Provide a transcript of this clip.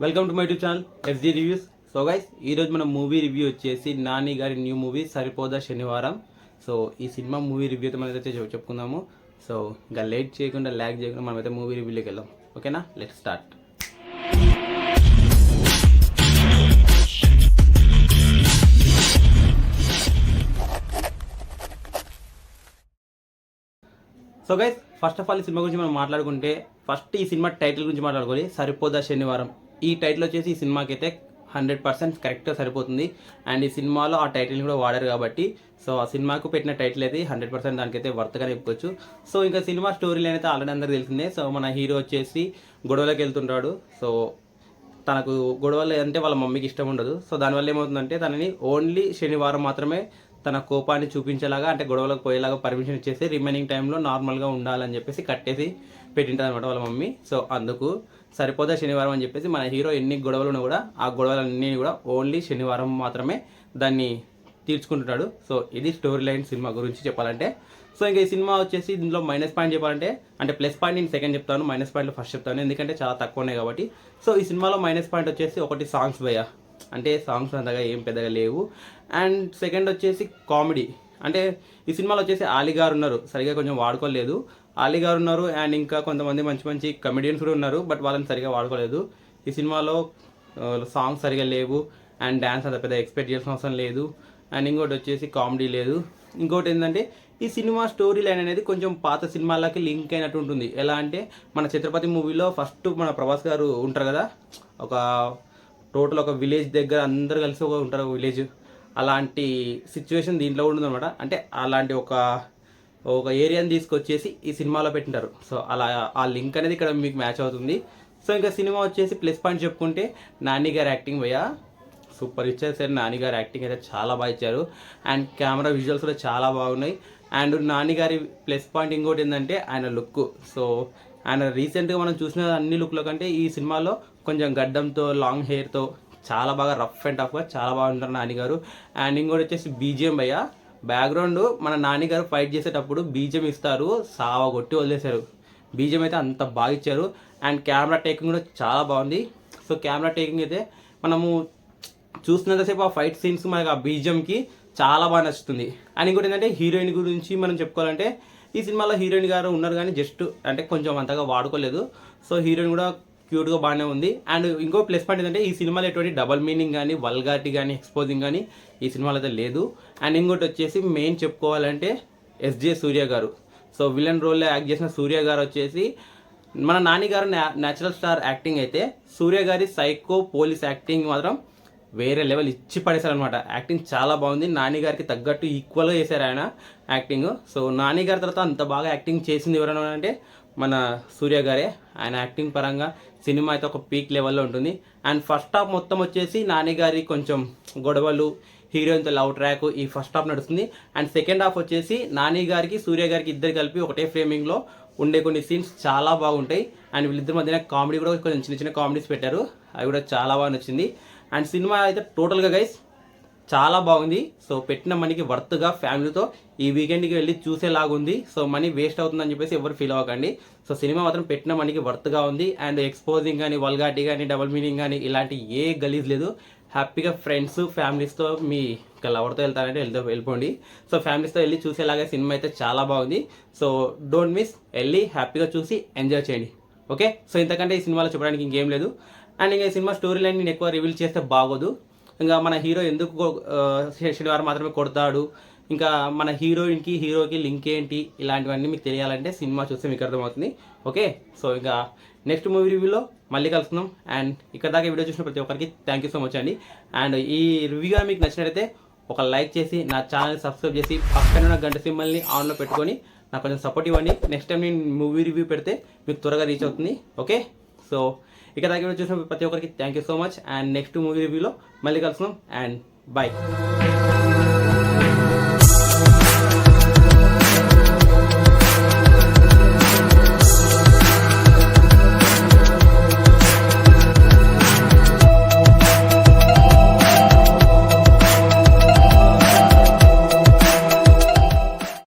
Welcome to my YouTube channel F G reviews. So guys, ఈరోజు మన movie review వచ్చేసి నాని గారి న్యూ మూవీ సరిపోదా శనివారం. సో ఈ సినిమా మూవీ రివ్యూ అయితే మనం అయితే చెప్పుకుందాము. సో ఇంకా లేట్ చేయకుండా ల్యాగ్ చేయకుండా మనమైతే మూవీ రివ్యూలోకి వెళ్దాం. ఓకేనా, let's start. So guys, first of all ఈ సినిమా గురించి మనం మాట్లాడుకుంటే ఫస్ట్ ఈ సినిమా టైటిల్ గురించి మాట్లాడుకోవాలి. సరిపోదా శనివారం. ఈ టైటిల్ వచ్చేసి ఈ సినిమాకి అయితే 100% కరెక్ట్గా సరిపోతుంది. అండ్ ఈ సినిమాలో ఆ టైటిల్ని కూడా వాడారు కాబట్టి సో ఆ సినిమాకు పెట్టిన టైటిల్ అయితే 100% దానికైతే వర్త్గా చెప్పుకోవచ్చు. సో ఇంకా సినిమా స్టోరీ లైన్ అయితే ఆల్రెడీ అందరికీ తెలిసిందే. సో మన హీరో వచ్చేసి గొడవలోకి వెళ్తుంటాడు. సో తనకు గొడవలు అంటే వాళ్ళ మమ్మీకి ఇష్టం ఉండదు. సో దానివల్ల ఏమవుతుందంటే తనని ఓన్లీ శనివారం మాత్రమే తన కోపాన్ని చూపించేలాగా, అంటే గొడవలకు పోయేలాగా పర్మిషన్ ఇచ్చేసి రిమైనింగ్ టైంలో నార్మల్గా ఉండాలని చెప్పేసి కట్టేసి పెట్టింటుంది అనమాట వాళ్ళ మమ్మీ. సో అందుకు సరిపోదా శనివారం అని చెప్పేసి మన హీరో ఎన్ని గొడవలు ఉన్నా కూడా ఆ గొడవలన్నీ కూడా ఓన్లీ శనివారం మాత్రమే దాన్ని తీర్చుకుంటున్నాడు. సో ఇది స్టోరీ లైన్ సినిమా గురించి చెప్పాలంటే. సో ఇంకా ఈ సినిమా వచ్చేసి దీనిలో మైనస్ పాయింట్ చెప్పాలంటే, అంటే ప్లస్ పాయింట్ నేను సెకండ్ చెప్తాను, మైనస్ పాయింట్ ఫస్ట్ చెప్తాను, ఎందుకంటే చాలా తక్కువ ఉన్నాయి కాబట్టి. సో ఈ సినిమాలో మైనస్ పాయింట్ వచ్చేసి ఒకటి సాంగ్స్ భయ్యా, అంటే సాంగ్స్ అంతగా ఏం పెద్దగా లేవు. అండ్ సెకండ్ వచ్చేసి కామెడీ. అంటే ఈ సినిమాలో వచ్చేసి ఆలీ గారు ఉన్నారు, సరిగా కొంచెం వాడుకోలేదు. ఆలీ గారు ఉన్నారు అండ్ ఇంకా కొంతమంది మంచి మంచి కమెడియన్స్ కూడా ఉన్నారు, బట్ వాళ్ళని సరిగా వాడుకోలేదు. ఈ సినిమాలో సాంగ్స్ సరిగా లేవు అండ్ డ్యాన్స్ అంత పెద్ద ఎక్స్పెక్ట్ చేయాల్సిన అవసరం లేదు. అండ్ ఇంకోటి వచ్చేసి కామెడీ లేదు. ఇంకోటి ఏంటంటే ఈ సినిమా స్టోరీ లైన్ అనేది కొంచెం పాత సినిమాలకి లింక్ అయినట్టు ఉంటుంది. ఎలా అంటే మన ఛత్రపతి మూవీలో ఫస్ట్ మన ప్రభాస్ గారు ఉంటారు కదా, ఒక టోటల్ ఒక విలేజ్ దగ్గర అందరు కలిసి ఒక ఉంటారు విలేజ్, అలాంటి సిచ్యువేషన్ దీంట్లో ఉంటుంది అనమాట. అంటే అలాంటి ఒక ఏరియాని తీసుకొచ్చేసి ఈ సినిమాలో పెట్టింటారు. సో అలా ఆ లింక్ అనేది ఇక్కడ మీకు మ్యాచ్ అవుతుంది. సో ఇంకా సినిమా వచ్చేసి ప్లస్ పాయింట్ చెప్పుకుంటే నాని గారి యాక్టింగ్ భయ్యా సూపర్ ఇచ్చారు సార్. నాని గారి యాక్టింగ్ అయితే చాలా బాగా ఇచ్చారు అండ్ కెమెరా విజువల్స్ కూడా చాలా బాగున్నాయి. అండ్ నాని గారి ప్లస్ పాయింట్ ఇంకోటి ఏంటంటే ఆయన లుక్. సో ఆయన రీసెంట్గా మనం చూసిన అన్ని లుక్ల కంటే ఈ సినిమాలో కొంచెం గడ్డంతో లాంగ్ హెయిర్తో చాలా బాగా రఫ్ అండ్ టఫ్గా చాలా బాగుంటారు నాని గారు. అండ్ ఇంకోటి వచ్చేసి బీజిఎం భయ్యా, బ్యాక్గ్రౌండ్ మన నాని గారు ఫైట్ చేసేటప్పుడు బీజిఎం ఇస్తారు, సావ కొట్టి వదిలేశారు. బీజిఎం అయితే అంత బాగా ఇచ్చారు. అండ్ కెమెరా టేకింగ్ కూడా చాలా బాగుంది. సో కెమెరా టేకింగ్ అయితే మనము చూస్తున్నంతసేపు ఆ ఫైట్ సీన్స్ మనకి ఆ బీజిఎంకి చాలా బాగా నచ్చుతుంది. అండ్ ఇంకోటి ఏంటంటే హీరోయిన్ గురించి మనం చెప్పుకోవాలంటే ఈ సినిమాలో హీరోయిన్ గారు ఉన్నారు కానీ జస్ట్ అంటే కొంచెం అంతగా వాడుకోలేదు. సో హీరోయిన్ కూడా క్యూట్గా బాగానే ఉంది. అండ్ ఇంకో ప్లస్ పాయింట్ ఏంటంటే ఈ సినిమాలో ఎటువంటి డబల్ మీనింగ్ కానీ వల్గారిటీ కానీ ఎక్స్పోజింగ్ కానీ ఈ సినిమాలో అయితే లేదు. అండ్ ఇంకోటి వచ్చేసి మెయిన్ చెప్పుకోవాలంటే ఎస్జే సూర్య గారు. సో విలన్ రోల్లో యాక్ట్ చేసిన సూర్య గారు వచ్చేసి మన నాని గారు న్యాచురల్ స్టార్ యాక్టింగ్ అయితే సూర్య గారి సైకో పోలీస్ యాక్టింగ్ మాత్రం వేరే లెవెల్ ఇచ్చి పడేశారు అనమాట. యాక్టింగ్ చాలా బాగుంది, నాని గారికి తగ్గట్టు ఈక్వల్గా చేశారు ఆయన యాక్టింగ్. సో నాని గారి తర్వాత అంత బాగా యాక్టింగ్ చేసింది ఎవరైనా అంటే మన సూర్య గారే. ఆయన యాక్టింగ్ పరంగా సినిమా అయితే ఒక పీక్ లెవెల్లో ఉంటుంది. అండ్ ఫస్ట్ హాఫ్ మొత్తం వచ్చేసి నాని గారి కొంచెం గొడవలు, హీరోయిన్తో లవ్ ట్రాక్, ఈ ఫస్ట్ హాఫ్ నడుస్తుంది. అండ్ సెకండ్ హాఫ్ వచ్చేసి నాని గారికి సూర్య గారికి ఇద్దరు కలిపి ఒకటే ఫ్రేమింగ్లో ఉండే కొన్ని సీన్స్ చాలా బాగుంటాయి. అండ్ వీళ్ళిద్దరి మధ్యన కామెడీ కూడా కొంచెం చిన్న చిన్న కామెడీస్ పెట్టారు, అవి కూడా చాలా బాగా నచ్చింది. అండ్ సినిమా అయితే టోటల్గా గైస్ చాలా బాగుంది. సో పెట్టిన మనీకి వర్త్గా ఫ్యామిలీతో ఈ వీకెండ్కి వెళ్ళి చూసేలాగుంది. సో మనీ వేస్ట్ అవుతుందని చెప్పేసి ఎవరు ఫీల్ అవ్వకండి. సో సినిమా మాత్రం పెట్టిన మనీకి వర్త్గా ఉంది. అండ్ ఎక్స్పోజింగ్ కానీ వల్గారిటీ కానీ డబుల్ మీనింగ్ కానీ ఇలాంటి ఏ గలీజ్ లేదు. హ్యాపీగా ఫ్రెండ్స్ ఫ్యామిలీస్తో మీ లవర్తో వెళ్తారంటే వెళ్ళిపోండి. సో ఫ్యామిలీస్తో వెళ్ళి చూసేలాగా సినిమా అయితే చాలా బాగుంది. సో డోంట్ మిస్, వెళ్ళి హ్యాపీగా చూసి ఎంజాయ్ చేయండి. ఓకే, సో ఇంతకంటే ఈ సినిమాలో చెప్పడానికి ఇంకేం లేదు. అండ్ ఇంకా ఈ సినిమా స్టోరీ లైన్ నేను ఎక్కువ రివీల్ చేస్తే బాగోదు. ఇంకా మన హీరో ఎందుకు శనివారం మాత్రమే కొడతాడు, ఇంకా మన హీరోకి లింక్ ఏంటి, ఇలాంటివన్నీ మీకు తెలియాలంటే సినిమా చూస్తే మీకు అర్థమవుతుంది. ఓకే, సో ఇంకా నెక్స్ట్ మూవీ రివ్యూలో మళ్ళీ కలుస్తున్నాం. అండ్ ఇక్కడ దాకా వీడియో చూసిన ప్రతి ఒక్కరికి థ్యాంక్ యూ సో మచ్ అండి. అండ్ ఈ రివ్యూగా మీకు నచ్చినట్లయితే ఒక లైక్ చేసి నా ఛానల్ సబ్స్క్రైబ్ చేసి పక్కన ఉన్న గంట సింబల్ని ఆన్లో పెట్టుకొని నాకు కొంచెం సపోర్ట్ ఇవ్వండి. నెక్స్ట్ టైం నేను మూవీ రివ్యూ పెడితే మీకు త్వరగా రీచ్ అవుతుంది. ఓకే, సో ఇక్కడ దాకా వీడియో చూసిన ప్రతి ఒక్కరికి thank you so much. And next movie రివ్యూలో మళ్ళీ కలుస్తున్నాం. And bye.